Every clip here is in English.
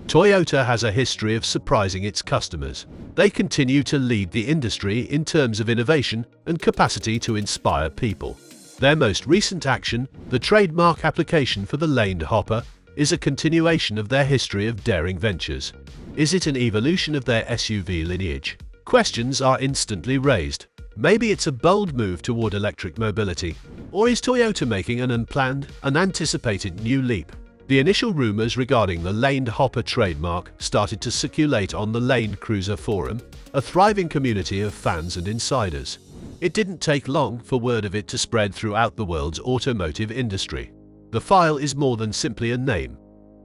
Toyota has a history of surprising its customers. They continue to lead the industry in terms of innovation and capacity to inspire people. Their most recent action, the trademark application for the laned hopper, is a continuation of their history of daring ventures. Is it an evolution of their SUV lineage? Questions are instantly raised. Maybe it's a bold move toward electric mobility. Or is Toyota making an unplanned, unanticipated new leap? The initial rumors regarding the laned hopper trademark started to circulate on the Laned Cruiser forum, a thriving community of fans and insiders. It didn't take long for word of it to spread throughout the world's automotive industry. The file is more than simply a name.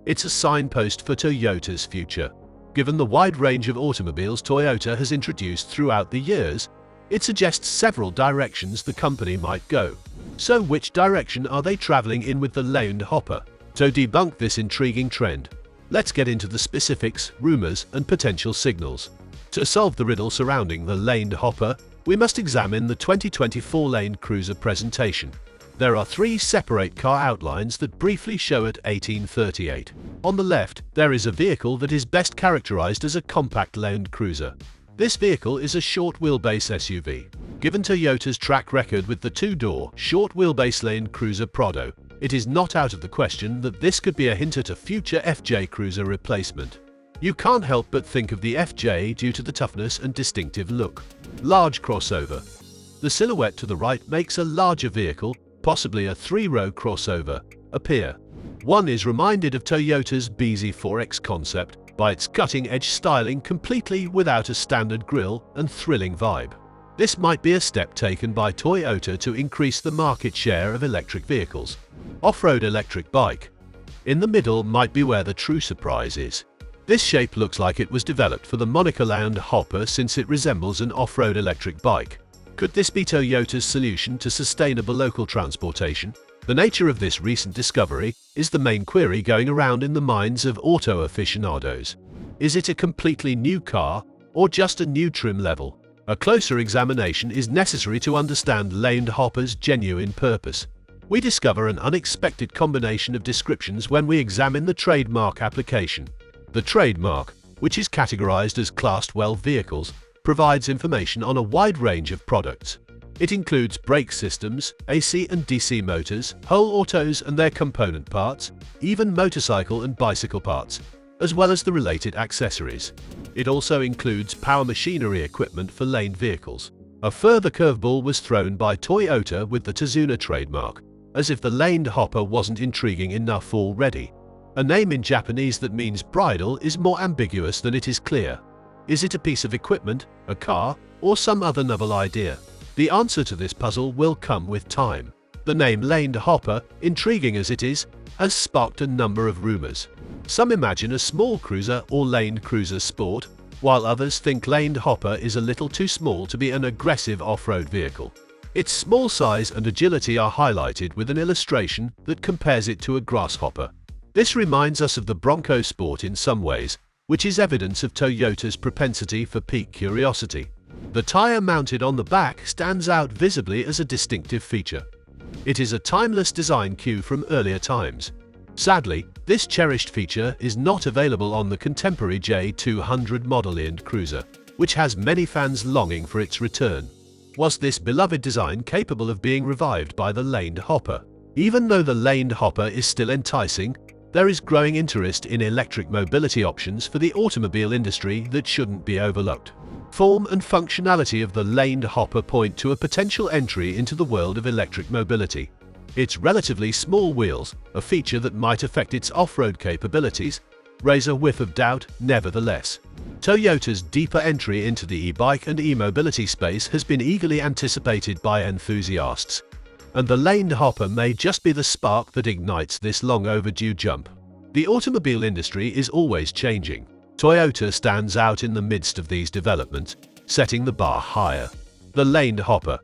It's a signpost for Toyota's future. Given the wide range of automobiles Toyota has introduced throughout the years, it suggests several directions the company might go. So which direction are they traveling in with the laned hopper? To debunk this intriguing trend, let's get into the specifics, rumors, and potential signals. To solve the riddle surrounding the laned hopper, we must examine the 2024 Laned Cruiser presentation. There are three separate car outlines that briefly show at 1838. On the left, there is a vehicle that is best characterized as a compact Land Cruiser. This vehicle is a short wheelbase SUV. Given Toyota's track record with the two-door, short wheelbase Land Cruiser Prado, it is not out of the question that this could be a hint at a future FJ Cruiser replacement. You can't help but think of the FJ due to the toughness and distinctive look. Large crossover. The silhouette to the right makes a larger vehicle, possibly a three-row crossover, appear. One is reminded of Toyota's BZ4X concept by its cutting-edge styling completely without a standard grille and thrilling vibe. This might be a step taken by Toyota to increase the market share of electric vehicles. Off-road electric bike. In the middle might be where the true surprise is. This shape looks like it was developed for the moniker Laned Hopper since it resembles an off-road electric bike. Could this be Toyota's solution to sustainable local transportation? The nature of this recent discovery is the main query going around in the minds of auto aficionados. Is it a completely new car, or just a new trim level? A closer examination is necessary to understand laned hopper's genuine purpose. We discover an unexpected combination of descriptions when we examine the trademark application. The trademark, which is categorized as Class 12 vehicles, provides information on a wide range of products. It includes brake systems, AC and DC motors, whole autos and their component parts, even motorcycle and bicycle parts, as well as the related accessories. It also includes power machinery equipment for laned vehicles. A further curveball was thrown by Toyota with the Tazuna trademark, as if the laned hopper wasn't intriguing enough already. A name in Japanese that means bridle is more ambiguous than it is clear. Is it a piece of equipment, a car, or some other novel idea? The answer to this puzzle will come with time. The name laned hopper, intriguing as it is, has sparked a number of rumors. Some imagine a small cruiser or laned cruiser sport, while others think laned hopper is a little too small to be an aggressive off-road vehicle. Its small size and agility are highlighted with an illustration that compares it to a grasshopper. This reminds us of the Bronco Sport in some ways, which is evidence of Toyota's propensity for peak curiosity. The tire mounted on the back stands out visibly as a distinctive feature. It is a timeless design cue from earlier times. Sadly, this cherished feature is not available on the contemporary J200 model Land Cruiser, which has many fans longing for its return. Was this beloved design capable of being revived by the laned hopper? Even though the laned hopper is still enticing, there is growing interest in electric mobility options for the automobile industry that shouldn't be overlooked. Form and functionality of the laned hopper point to a potential entry into the world of electric mobility. Its relatively small wheels, a feature that might affect its off-road capabilities, raise a whiff of doubt nevertheless. Toyota's deeper entry into the e-bike and e-mobility space has been eagerly anticipated by enthusiasts, and the laned hopper may just be the spark that ignites this long overdue jump. The automobile industry is always changing. Toyota stands out in the midst of these developments, setting the bar higher. The laned hopper.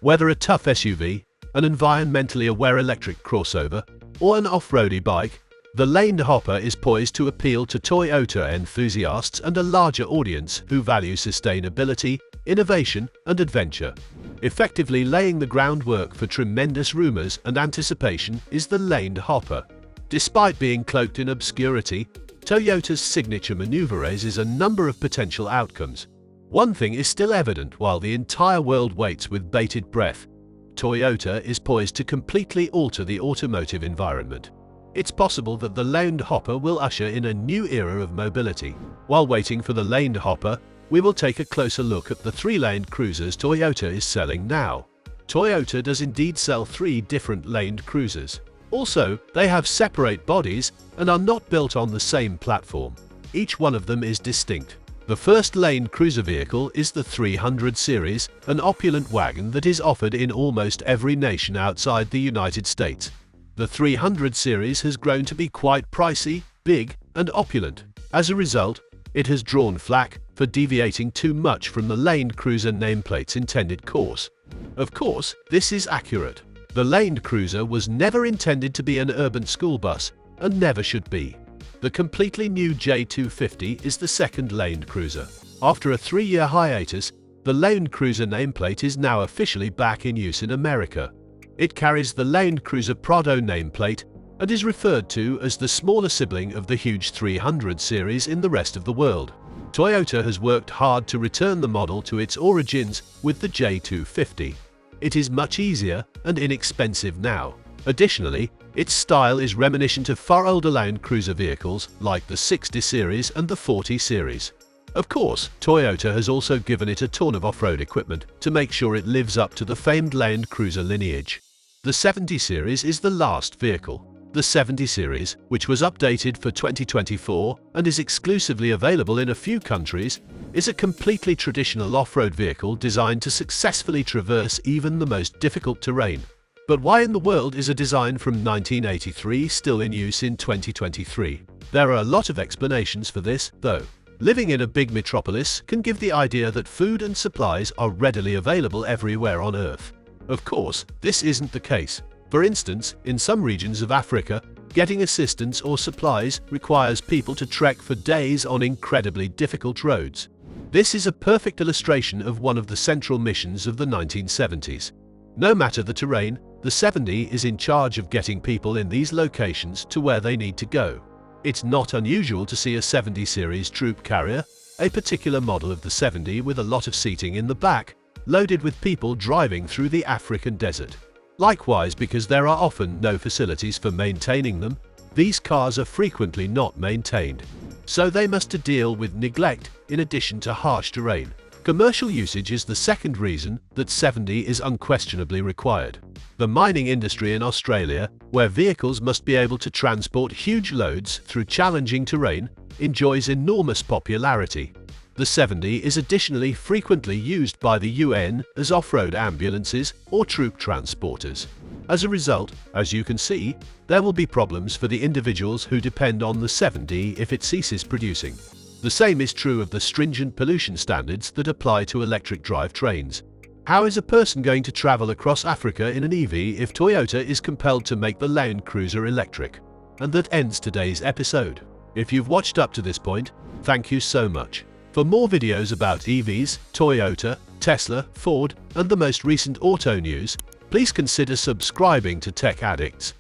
Whether a tough SUV, an environmentally aware electric crossover, or an off-road e-bike, the laned hopper is poised to appeal to Toyota enthusiasts and a larger audience who value sustainability, innovation, and adventure. Effectively laying the groundwork for tremendous rumors and anticipation is the laned hopper. Despite being cloaked in obscurity, Toyota's signature maneuver raises a number of potential outcomes. One thing is still evident while the entire world waits with bated breath. Toyota is poised to completely alter the automotive environment. It's possible that the laned hopper will usher in a new era of mobility. While waiting for the laned hopper, we will take a closer look at the three-laned cruisers Toyota is selling now. Toyota does indeed sell 3 different laned cruisers. Also, they have separate bodies and are not built on the same platform. Each one of them is distinct. The first laned cruiser vehicle is the 300 series, an opulent wagon that is offered in almost every nation outside the United States. The 300 series has grown to be quite pricey, big, and opulent. As a result, it has drawn flack for deviating too much from the laned cruiser nameplate's intended course. Of course, this is accurate. The laned cruiser was never intended to be an urban school bus, and never should be. The completely new J250 is the second laned cruiser. After a 3-year hiatus, the laned cruiser nameplate is now officially back in use in America. It carries the laned cruiser Prado nameplate and is referred to as the smaller sibling of the huge 300 series in the rest of the world. Toyota has worked hard to return the model to its origins with the J250. It is much easier and inexpensive now. Additionally, its style is reminiscent of far older land cruiser vehicles like the 60 series and the 40 series. Of course, Toyota has also given it a ton of off-road equipment to make sure it lives up to the famed land cruiser lineage. The 70 series is the last vehicle. The 70 series, which was updated for 2024 and is exclusively available in a few countries, is a completely traditional off-road vehicle designed to successfully traverse even the most difficult terrain. But why in the world is a design from 1983 still in use in 2023? There are a lot of explanations for this, though. Living in a big metropolis can give the idea that food and supplies are readily available everywhere on Earth. Of course, this isn't the case. For instance, in some regions of Africa, getting assistance or supplies requires people to trek for days on incredibly difficult roads. This is a perfect illustration of one of the central missions of the 1970s. No matter the terrain, the 70 is in charge of getting people in these locations to where they need to go. It's not unusual to see a 70 series troop carrier, a particular model of the 70 with a lot of seating in the back, loaded with people driving through the African desert. Likewise, because there are often no facilities for maintaining them, these cars are frequently not maintained. So they must deal with neglect in addition to harsh terrain. Commercial usage is the second reason that 70 is unquestionably required. The mining industry in Australia, where vehicles must be able to transport huge loads through challenging terrain, enjoys enormous popularity. The 70 is additionally frequently used by the UN as off-road ambulances or troop transporters. As a result, as you can see, there will be problems for the individuals who depend on the 70 if it ceases producing. The same is true of the stringent pollution standards that apply to electric drive trains. How is a person going to travel across Africa in an EV if Toyota is compelled to make the Land Cruiser electric? And that ends today's episode. If you've watched up to this point, thank you so much. For more videos about EVs, Toyota, Tesla, Ford, and the most recent auto news, please consider subscribing to Tech Addicts.